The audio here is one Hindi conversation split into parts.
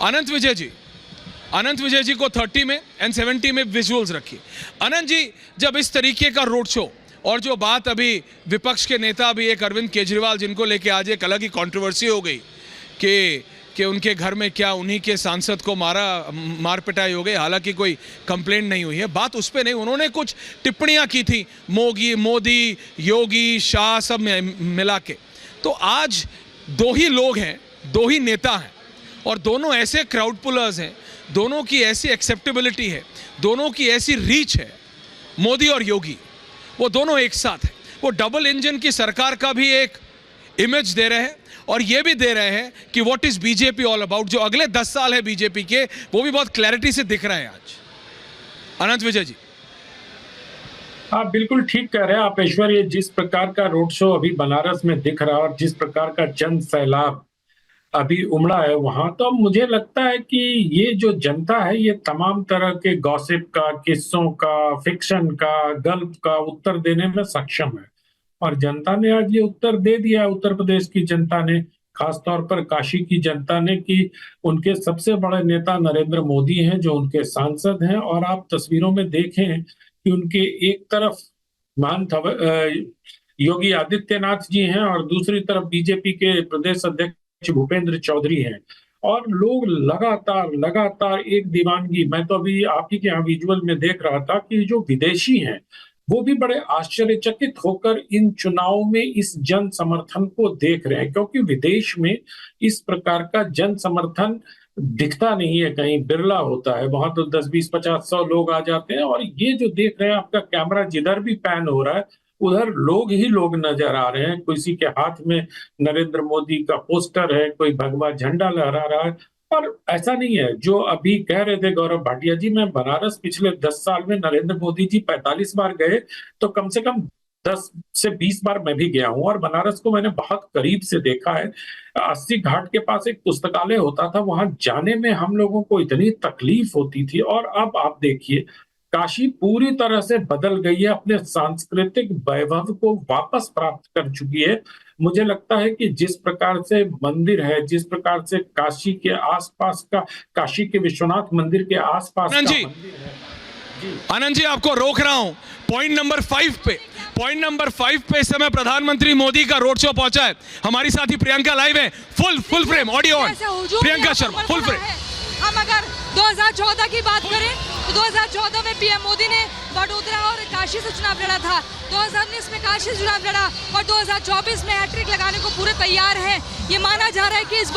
अनंत विजय जी को 30 में एंड 70 में विजुअल्स रखिए। अनंत जी, जब इस तरीके का रोड शो और जो बात अभी विपक्ष के नेता भी एक अरविंद केजरीवाल, जिनको लेके आज एक अलग ही कंट्रोवर्सी हो गई कि उनके घर में क्या उन्हीं के सांसद को मार पिटाई हो गई, हालांकि कोई कंप्लेंट नहीं हुई है, बात उस पर नहीं, उन्होंने कुछ टिप्पणियां की थी मोदी, योगी, शाह सब मिला के। तो आज दो ही लोग हैं, दो ही नेता हैं, और दोनों ऐसे क्राउड पुलर्स हैं, दोनों की ऐसी एक्सेप्टेबिलिटी है, दोनों की ऐसी रीच है, मोदी और योगी, वो दोनों एक साथ हैं। वो डबल इंजन की सरकार का भी एक इमेज दे रहे हैं, और ये भी दे रहे हैं कि what is BJP all about. जो अगले 10 साल है बीजेपी के, वो भी बहुत क्लैरिटी से दिख रहे हैं आज। अनंत विजय जी, आप बिल्कुल ठीक कह रहे हैं आप ऐश्वर्य। जिस प्रकार का रोड शो अभी बनारस में दिख रहा है और जिस प्रकार का जन सैलाब अभी उमड़ा है वहां, तो मुझे लगता है कि ये जो जनता है ये तमाम तरह के गॉसिप का, किस्सों का, फिक्शन का, गल्प का उत्तर देने में सक्षम है। और जनता ने आज ये उत्तर दे दिया है, उत्तर प्रदेश की जनता ने, खासतौर पर काशी की जनता ने, कि उनके सबसे बड़े नेता नरेंद्र मोदी हैं, जो उनके सांसद हैं। और आप तस्वीरों में देखें कि उनके एक तरफ योगी आदित्यनाथ जी हैं और दूसरी तरफ बीजेपी के प्रदेश अध्यक्ष भूपेंद्र चौधरी हैं। और लोग लगातार एक दीवानगी, मैं तो अभी आप ही के यहाँ विजुअल में देख रहा था कि जो विदेशी हैं वो भी बड़े आश्चर्यचकित होकर इन चुनावों में इस जन समर्थन को देख रहे हैं, क्योंकि विदेश में इस प्रकार का जन समर्थन दिखता नहीं है, कहीं बिरला होता है। वहां तो 10, 20, 50, 100 लोग आ जाते हैं, और ये जो देख रहे हैं, आपका कैमरा जिधर भी पैन हो रहा है उधर लोग ही लोग नजर आ रहे हैं। किसी के हाथ में नरेंद्र मोदी का पोस्टर है, कोई भगवा झंडा लहरा रहा है। और ऐसा नहीं है जो अभी कह रहे थे गौरव भाटिया जी, मैं बनारस पिछले 10 साल में नरेंद्र मोदी जी 45 बार गए, तो कम से कम 10 से 20 बार मैं भी गया हूं, और बनारस को मैंने बहुत करीब से देखा है। 80 घाट के पास एक पुस्तकालय होता था, वहां जाने में हम लोगों को इतनी तकलीफ होती थी। और अब आप देखिए, काशी पूरी तरह से बदल गई है, अपने सांस्कृतिक वैभव को वापस प्राप्त कर चुकी है। मुझे लगता है कि जिस प्रकार से मंदिर है, जिस प्रकार से काशी के आसपास का, काशी के विश्वनाथ मंदिर के आसपास का मंदिर है। आनंद जी, आपको रोक रहा हूं पॉइंट नंबर 5 पे इस समय प्रधानमंत्री मोदी का रोड शो पहुंचा है। हमारी साथी प्रियंका लाइव है, full frame audio on. Priyanka Sharma, full frame. हम अगर 2014 की बात करें तो 2014 में पीएम मोदी ने वडोदरा और काशी से चुनाव लड़ा था, 2019 में काशी से चुनाव लड़ा, और 2024 में हैट्रिक लगाने को पूरे तैयार हैं। ये माना जा रहा है कि इस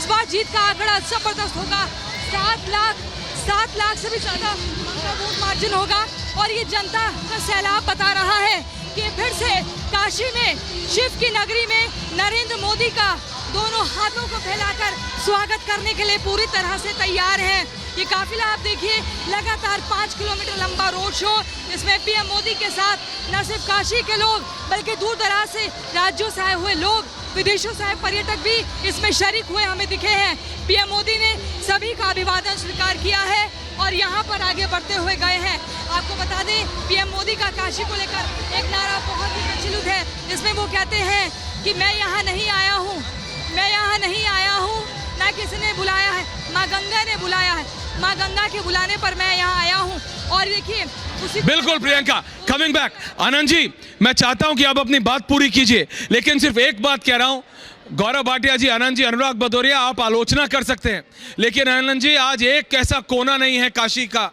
बार जीत का आंकड़ा जबरदस्त होगा। 7 लाख से भी ज्यादा वोट मार्जिन होगा। और ये जनता का सैलाब बता रहा है कि फिर से काशी में, शिव की नगरी में नरेंद्र मोदी का दोनों हाथों को फैलाकर स्वागत करने के लिए पूरी तरह से तैयार हैं। ये काफिला आप देखिए, लगातार 5 किलोमीटर लंबा रोड शो, इसमें पीएम मोदी के साथ न सिर्फ काशी के लोग बल्कि दूर दराज से राज्यों से आए हुए लोग, विदेशों से आए पर्यटक भी इसमें शरीक हुए हमें दिखे हैं। पीएम मोदी ने सभी का अभिवादन स्वीकार किया है और यहाँ पर आगे बढ़ते हुए गए हैं। आपको बता दें, पीएम मोदी का काशी को लेकर एक नारा बहुत ही प्रचलित है, जिसमें वो कहते हैं कि मैं यहाँ नहीं आया हूँ, ना किसी ने बुलाया है, माँ गंगा ने बुलाया है, माँ गंगा के बुलाने पर मैं यहाँ आया हूँ। और देखिए बिल्कुल प्रियंका, कमिंग बैक। आनंद जी, मैं चाहता हूं कि आप अपनी बात पूरी कीजिए, लेकिन सिर्फ एक बात कह रहा हूं, गौरव भाटिया जी, आनंद जी, अनुराग भदौरिया, आप आलोचना कर सकते हैं, लेकिन आनंद जी, आज एक ऐसा कोना नहीं है काशी का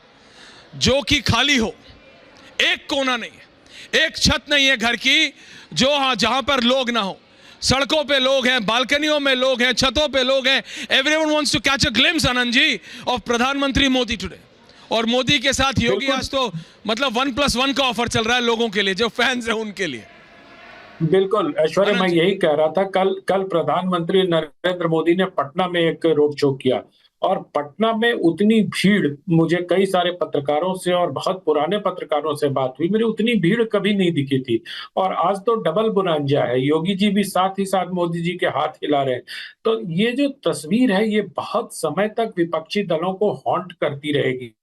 जो कि खाली हो। एक कोना नहीं है, एक छत नहीं है घर की जो जहां पर लोग ना हो। सड़कों पे लोग हैं, बालकनियों में लोग हैं, छतों पे लोग हैं। Everyone wants to catch a glimpse, Anand ji, of प्रधानमंत्री मोदी टुडे। और मोदी के साथ योगी, आज तो मतलब 1+1 का ऑफर चल रहा है लोगों के लिए, जो फैंस हैं उनके लिए। बिल्कुल ऐश्वर्य, मैं यही कह रहा था। कल प्रधानमंत्री नरेंद्र मोदी ने पटना में एक रोड शो किया, और पटना में उतनी भीड़, मुझे कई सारे पत्रकारों से और बहुत पुराने पत्रकारों से बात हुई, मेरी उतनी भीड़ कभी नहीं दिखी थी। और आज तो डबल बुनांजा है, योगी जी भी साथ ही साथ मोदी जी के हाथ हिला रहे हैं। तो ये जो तस्वीर है, ये बहुत समय तक विपक्षी दलों को हॉन्ट करती रहेगी।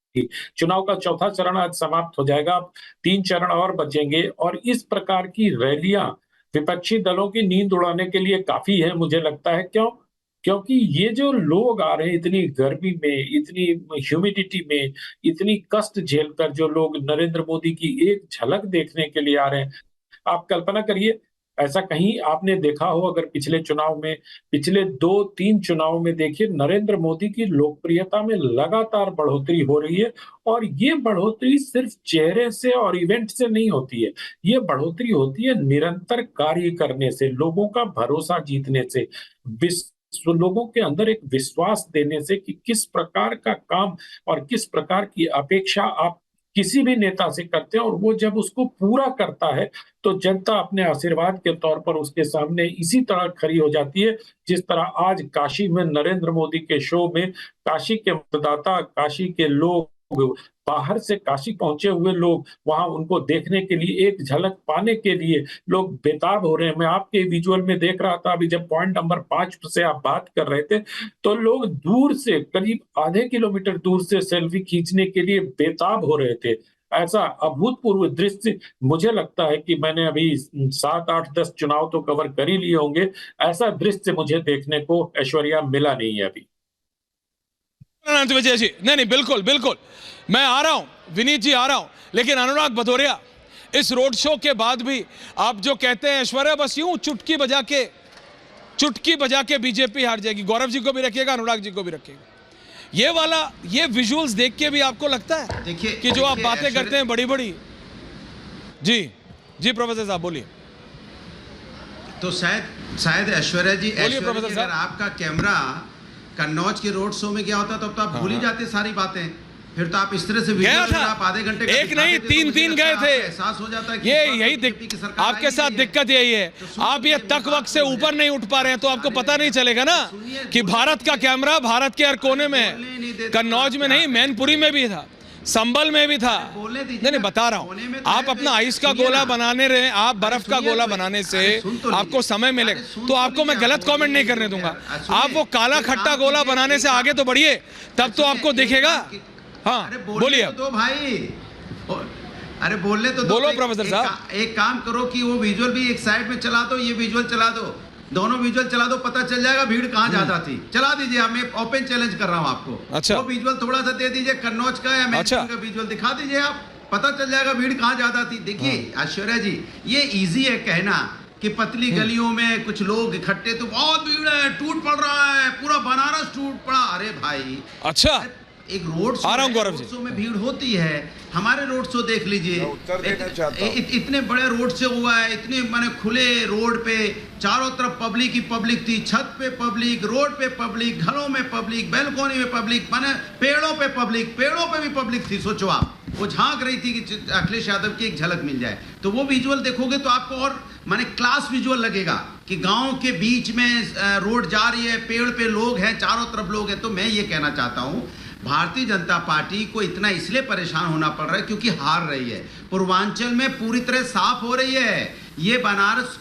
चुनाव का चौथा चरण आज समाप्त हो जाएगा, 3 चरण और बचेंगे, और इस प्रकार की रैलियां विपक्षी दलों की नींद उड़ाने के लिए काफी है, मुझे लगता है। क्यों? क्योंकि ये जो लोग आ रहे हैं इतनी गर्मी में, इतनी ह्यूमिडिटी में, इतनी कष्ट झेलकर जो लोग नरेंद्र मोदी की एक झलक देखने के लिए आ रहे हैं, आप कल्पना करिए ऐसा कहीं आपने देखा हो अगर पिछले चुनाव में, पिछले 2-3 चुनाव में देखिए नरेंद्र मोदी की लोकप्रियता में लगातार बढ़ोतरी हो रही है और ये बढ़ोतरी सिर्फ चेहरे से और इवेंट से नहीं होती है, ये बढ़ोतरी होती है निरंतर कार्य करने से, लोगों का भरोसा जीतने से, लोगों के अंदर एक विश्वास देने से कि किस प्रकार का काम और किस प्रकार की अपेक्षा आप किसी भी नेता से करते हैं और वो जब उसको पूरा करता है तो जनता अपने आशीर्वाद के तौर पर उसके सामने इसी तरह खड़ी हो जाती है जिस तरह आज काशी में नरेंद्र मोदी के शो में काशी के मतदाता, काशी के लोग, बाहर से काशी पहुंचे हुए लोग वहां उनको देखने के लिए, एक झलक पाने के लिए लोग बेताब हो रहे हैं। मैं आपके विजुअल में देख रहा था अभी जब पॉइंट नंबर 5 से आप बात कर रहे थे तो लोग दूर से करीब आधे किलोमीटर दूर से सेल्फी खींचने के लिए बेताब हो रहे थे। ऐसा अभूतपूर्व दृश्य मुझे लगता है कि मैंने अभी 7, 8, 10 चुनाव तो कवर कर ही लिए होंगे, ऐसा दृश्य मुझे देखने को ऐश्वर्या मिला नहीं है अभी। अनंत विजय जी, नहीं बिल्कुल बिल्कुल, मैं आ रहा हूं, विनीत जी आ रहा हूं, लेकिन अनुराग भदौरिया इस रोड शो के बाद भी आप जो कहते हैं ऐश्वर्या बस यूं चुटकी बजा के बीजेपी हार जाएगी, गौरव जी को भी रखिएगा, अनुराग जी को भी रखिएगा, ये विजुअल्स देख के भी आपको लगता है देखिए कि जो आप बातें करते हैं बड़ी बड़ी। जी प्रोफेसर साहब बोलिए। तो शायद ऐश्वर्या जी, अगर आपका कैमरा कन्नौज के रोड शो में क्या होता तो आप भूल ही जाते सारी बातें, फिर तो आप इस तरह से गया था, आप आधे घंटे एक नहीं 3 गए थे, एहसास हो जाता है कि यही आपके साथ दिक्कत यही है, आप ये तक वक्त से ऊपर नहीं उठ पा रहे हैं तो आपको पता नहीं चलेगा ना कि भारत का कैमरा भारत के हर कोने में है, कन्नौज में नहीं, मैनपुरी में भी था, संबल में भी था, नहीं बता रहा हूं, आप अपना आइस का गोला बनाने रहे, आप बर्फ का गोला बनाने से आपको समय मिलेगा तो आपको मैं गलत कमेंट नहीं करने दूंगा, आप वो काला खट्टा गोला बनाने से आगे तो बढ़िए तब तो आपको दिखेगा। हाँ बोलिए तो भाई, अरे बोलने तो बोलो प्रोफेसर साहब। एक काम करो कि वो विजुअल भी एक साइड में चला दो, ये विजुअल चला दो, दोनों विजुअल चला दो, पता चल जाएगा भीड़ कहाँ ज्यादा थी। चला दीजिए, मैं ओपन चैलेंज कर रहा हूँ आपको। अच्छा, वो विजुअल थोड़ा सा दे दीजिए कन्नौज का या मैनपुरी का विजुअल दिखा दीजिए, आप पता चल जाएगा भीड़ कहाँ ज्यादा थी। देखिए ऐश्वर्या जी, ये इजी है कहना कि पतली गलियों में कुछ लोग इकट्ठे तो बहुत भीड़ है, टूट पड़ रहा है, पूरा बनारस टूट पड़ा। अरे भाई, अच्छा एक रोड शो में भीड़ होती है, हमारे रोड शो देख लीजिए, इतने बड़े रोड शो हुआ है, इतने माने खुले रोड पे चारों तरफ पब्लिक ही पब्लिक थी, छत पे पब्लिक, रोड पे पब्लिक, घरों में पब्लिक, बैल्कोनी में पब्लिक, माने पेड़ों पे भी पब्लिक थी। सोचो आप, वो झांक रही थी कि अखिलेश यादव की एक झलक मिल जाए, तो वो विजुअल देखोगे तो आपको और माने क्लास विजुअल लगेगा कि गांव के बीच में रोड जा रही है, पेड़ पे लोग हैं, चारों तरफ लोग हैं। तो मैं ये कहना चाहता हूँ, भारतीय जनता पार्टी को इतना इसलिए परेशान होना पड़ रहा है क्योंकि हार रही है, पूर्वांचल में पूरी तरह साफ हो रही है, ये बनारस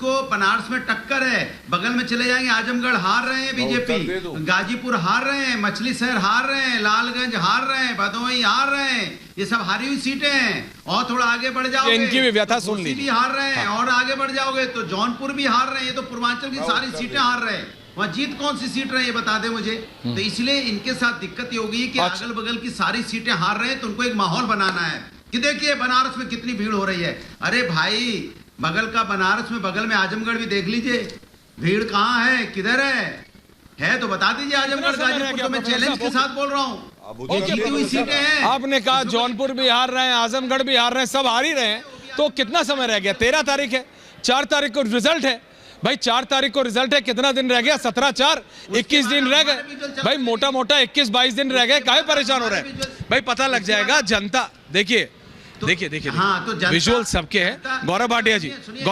में टक्कर है, बगल में चले जाएंगे आजमगढ़ हार रहे हैं बीजेपी, गाजीपुर हार रहे हैं, मछली शहर हार रहे हैं, लालगंज हार रहे हैं, भदोही हार रहे हैं, ये सब हारी हुई सीटें हैं। और थोड़ा आगे बढ़ जाओगे, इनकी भी व्यथा सुन लीजिए, भी हार रहे हैं, और आगे बढ़ जाओगे तो जौनपुर भी हार रहे हैं, ये तो पूर्वांचल की सारी सीटें हार रहे हैं। वहाँ जीत कौन सी सीट रहे ये बता दे मुझे। तो इसलिए इनके साथ दिक्कत ये होगी कि अगल बगल की सारी सीटें हार रहे हैं, तो उनको एक माहौल बनाना है कि देखिए बनारस में कितनी भीड़ हो रही है। अरे भाई, बगल का बनारस में, बगल में आजमगढ़ भी देख लीजिए, भीड़ कहाँ है, किधर है तो बता दीजिए। आजमगढ़ गाजीपुर तो मैं चैलेंज के साथ बोल रहा हूँ, सीटें हैं। आपने कहा जौनपुर भी हार रहे हैं, आजमगढ़ भी हार रहे हैं, सब हार ही रहे हैं, तो कितना समय रह गया? 13 तारीख है, 4 तारीख को रिजल्ट है भाई, 4 तारीख को रिजल्ट है, कितना दिन रह गया? 17, 4, 21 दिन रह गए भाई, मोटा 21-22 दिन रह गए, काहे परेशान हो रहे हैं भाई? पता लग जाएगा जनता। देखिए हाँ, तो विजुअल सबके हैं। गौरव भाटिया जी,